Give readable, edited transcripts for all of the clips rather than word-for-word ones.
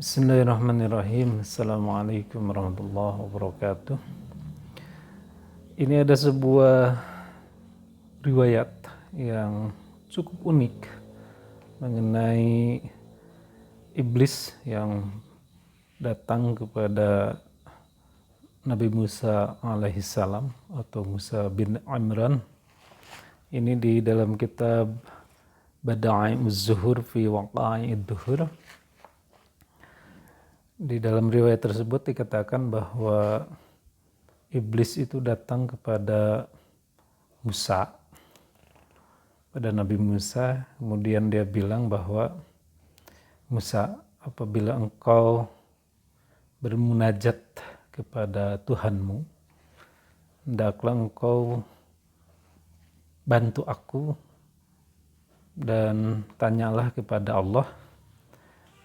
Bismillahirrahmanirrahim. Assalamualaikum warahmatullahi wabarakatuh. Ini ada sebuah riwayat yang cukup unik mengenai iblis yang datang kepada Nabi Musa alaihissalam atau Musa bin Imran. Ini di dalam kitab Bada'imuz Zuhur fi Waqa'id Duhur. Di dalam riwayat tersebut dikatakan bahwa iblis itu datang kepada Musa, pada Nabi Musa, kemudian dia bilang bahwa Musa, apabila engkau bermunajat kepada Tuhanmu, hendaklah engkau bantu aku dan tanyalah kepada Allah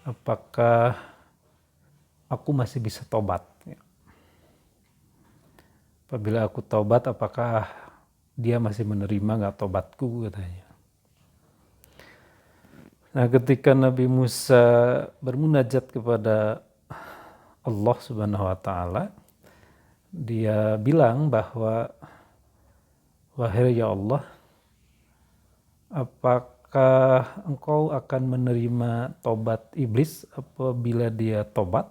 apakah aku masih bisa tobat. Apabila aku tobat, apakah dia masih menerima nggak tobatku, katanya. Nah, ketika Nabi Musa bermunajat kepada Allah Subhanahu wa Ta'ala, dia bilang bahwa, wahai ya Allah, apakah engkau akan menerima tobat iblis apabila dia tobat?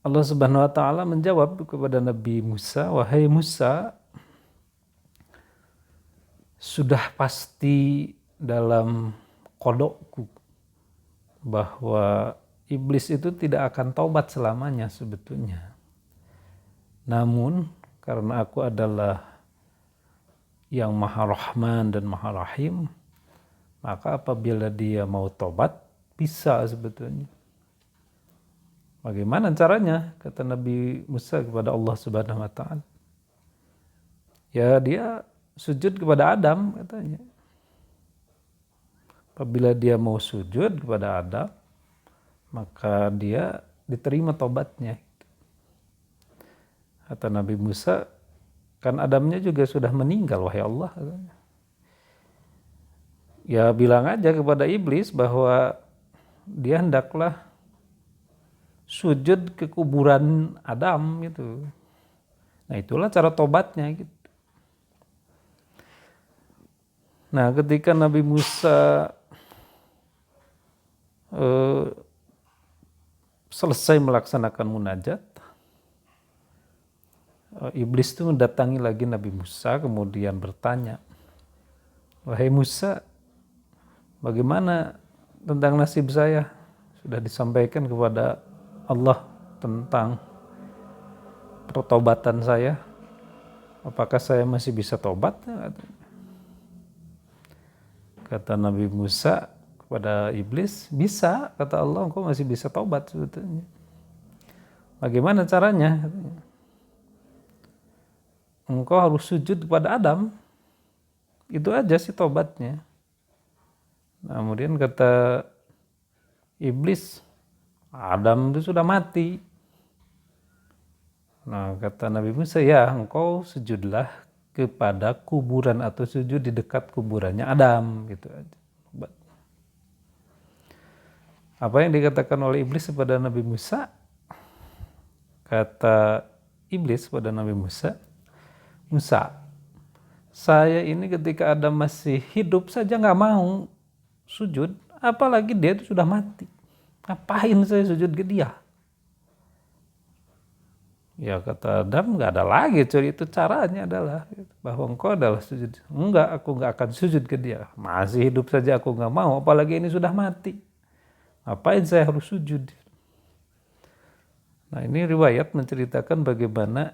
Allah Subhanahu wa Ta'ala menjawab kepada Nabi Musa, wahai Musa, sudah pasti dalam qodokku bahwa iblis itu tidak akan taubat selamanya sebetulnya. Namun karena aku adalah yang Maha Rahman dan Maha Rahim, maka apabila dia mau tobat, bisa sebetulnya. Bagaimana caranya? Kata Nabi Musa kepada Allah Subhanahu wa Ta'ala. Ya, dia sujud kepada Adam, katanya. Apabila dia mau sujud kepada Adam, maka dia diterima tobatnya. Kata Nabi Musa, kan Adamnya juga sudah meninggal, wahai Allah. Ya, bilang aja kepada iblis bahwa dia hendaklah sujud ke kuburan Adam gitu. Nah, itulah cara tobatnya gitu. Nah, ketika Nabi Musa selesai melaksanakan munajat, iblis itu mendatangi lagi Nabi Musa, kemudian bertanya, wahai Musa, bagaimana tentang nasib saya? Sudah disampaikan kepada Allah tentang pertobatan saya. Apakah saya masih bisa tobat? Kata Nabi Musa kepada iblis, bisa, kata Allah, engkau masih bisa tobat sebetulnya. Bagaimana caranya? Engkau harus sujud kepada Adam. Itu aja sih tobatnya. Nah, kemudian kata iblis, Adam itu sudah mati. Nah, kata Nabi Musa, ya engkau sujudlah kepada kuburan atau sujud di dekat kuburannya Adam, gitu aja. Apa yang dikatakan oleh iblis kepada Nabi Musa? Kata iblis kepada Nabi Musa, Musa, saya ini ketika Adam masih hidup saja nggak mau sujud, apalagi dia itu sudah mati. Ngapain saya sujud ke dia? Ya, kata Adam, nggak ada lagi. Itu caranya adalah bahwa engkau adalah sujud. Enggak, aku nggak akan sujud ke dia. Masih hidup saja aku nggak mau, apalagi ini sudah mati. Ngapain saya harus sujud? Nah, ini riwayat menceritakan bagaimana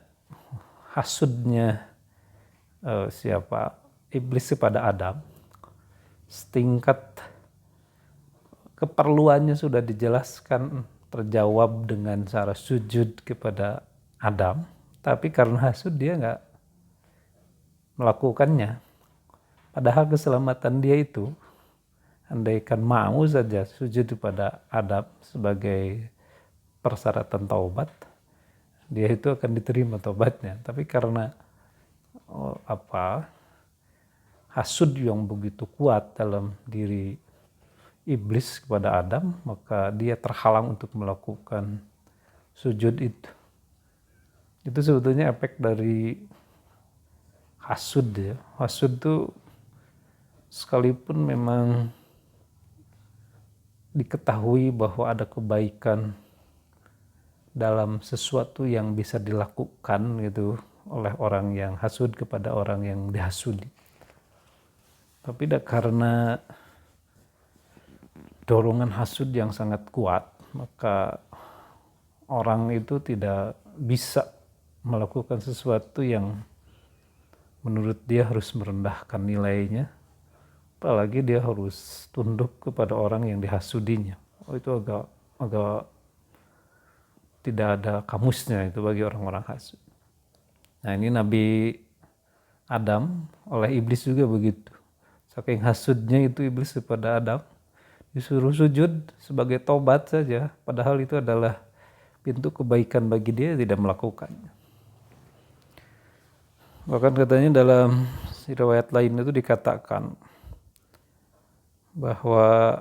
hasudnya siapa iblis kepada Adam. Setingkat keperluannya sudah dijelaskan, terjawab dengan cara sujud kepada Adam, tapi karena hasud dia nggak melakukannya. Padahal keselamatan dia itu, andaikan mau saja sujud kepada Adam sebagai persyaratan taubat, dia itu akan diterima taubatnya. Tapi karena hasud yang begitu kuat dalam diri iblis kepada Adam, maka dia terhalang untuk melakukan sujud itu. Itu sebetulnya efek dari hasud ya. Hasud itu sekalipun memang diketahui bahwa ada kebaikan dalam sesuatu yang bisa dilakukan gitu oleh orang yang hasud kepada orang yang dihasudi. Tapi karena dorongan hasud yang sangat kuat, maka orang itu tidak bisa melakukan sesuatu yang menurut dia harus merendahkan nilainya, apalagi dia harus tunduk kepada orang yang dihasudinya. Itu agak tidak ada kamusnya itu bagi orang-orang hasud. Nah, ini Nabi Adam oleh iblis juga begitu. Saking hasudnya itu iblis kepada Adam, disuruh sujud sebagai tobat saja, padahal itu adalah pintu kebaikan bagi dia, tidak melakukannya. Bahkan katanya dalam riwayat lain itu dikatakan bahwa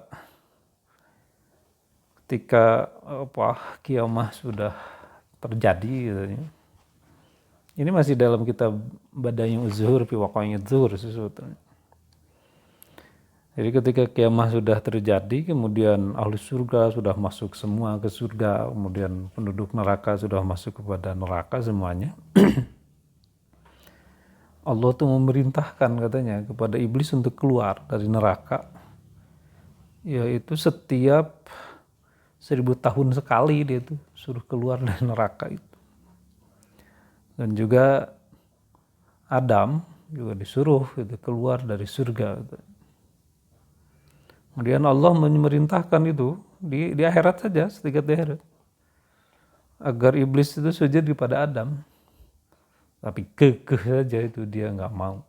ketika kiamah sudah terjadi katanya. Ini masih dalam kitab Badai'uz Zuhur fi Waqa'iz Zuhur sebetulnya. Jadi ketika kiamah sudah terjadi, kemudian ahli surga sudah masuk semua ke surga, kemudian penduduk neraka sudah masuk kepada neraka semuanya. Allah tuh memerintahkan katanya kepada iblis untuk keluar dari neraka, yaitu setiap 1000 tahun sekali dia tuh suruh keluar dari neraka itu. Dan juga Adam juga disuruh gitu, keluar dari surga gitu. Kemudian Allah memerintahkan itu di akhirat saja, setingkat di akhirat, agar iblis itu sujud kepada Adam. Tapi kekeh saja itu dia nggak mau.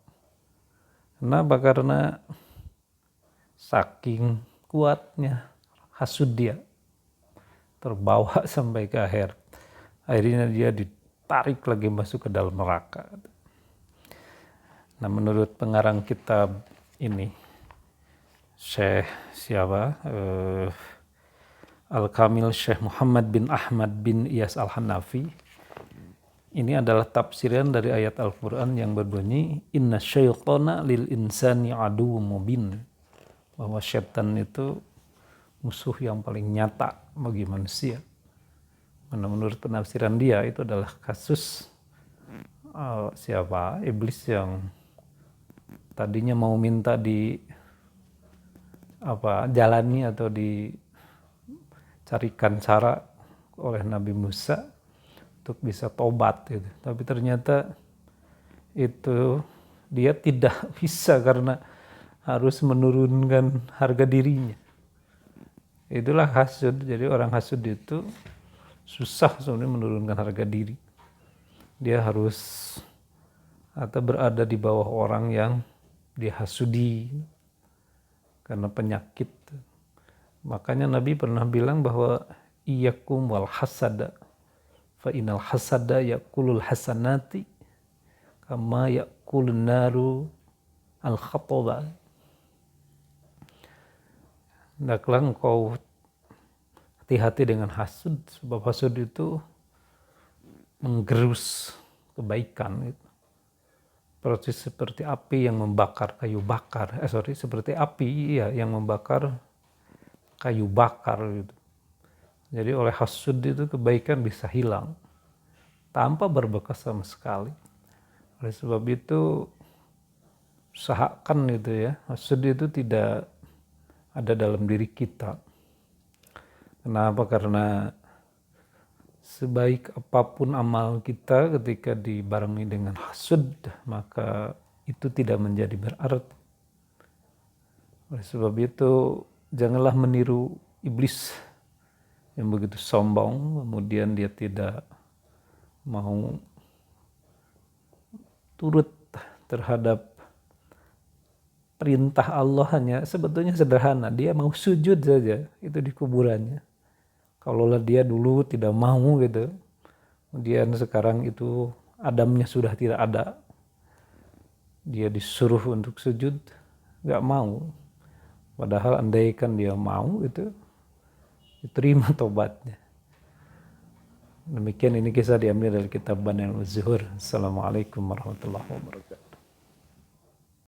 Kenapa? Karena saking kuatnya hasud dia, terbawa sampai ke akhir. Akhirnya dia ditarik lagi masuk ke dalam neraka. Nah, menurut pengarang kitab ini, Syekh Al-Kamil Syekh Muhammad bin Ahmad bin Iyas Al-Hanafi, ini adalah tafsiran dari ayat Al-Quran yang berbunyi inna syaitana lil insani aduwwum mubin, bahwa syaitan itu musuh yang paling nyata bagi manusia. Menurut penafsiran dia itu adalah kasus iblis yang tadinya mau minta jalani atau dicarikan cara oleh Nabi Musa untuk bisa tobat gitu. Tapi ternyata itu dia tidak bisa karena harus menurunkan harga dirinya. Itulah hasud. Jadi orang hasud itu susah sebenarnya menurunkan harga diri. Dia harus atau berada di bawah orang yang dihasudi karena penyakit. Makanya Nabi pernah bilang bahwa iyyakum wal hasada fa inal hasada yakulul hasanati kama yakulun naru al khataba. Hendaklah engkau hati-hati dengan hasud, sebab hasud itu menggerus kebaikan gitu. Persis seperti api yang membakar kayu bakar, seperti api yang membakar kayu bakar gitu. Jadi oleh hasud itu kebaikan bisa hilang tanpa berbekas sama sekali. Oleh sebab itu usahakan gitu ya, hasud itu tidak ada dalam diri kita. Kenapa? Karena sebaik apapun amal kita ketika dibarengi dengan hasud, maka itu tidak menjadi berarti. Oleh sebab itu janganlah meniru iblis yang begitu sombong, kemudian dia tidak mau turut terhadap perintah Allah. Hanya sebetulnya sederhana, dia mau sujud saja itu di kuburannya. Kalaulah dia dulu tidak mau gitu, kemudian sekarang itu Adamnya sudah tidak ada, dia disuruh untuk sujud, gak mau. Padahal andaikan dia mau itu diterima tobatnya. Demikian ini kisah diambil dari kitab Banil Zuhur. Assalamualaikum warahmatullahi wabarakatuh.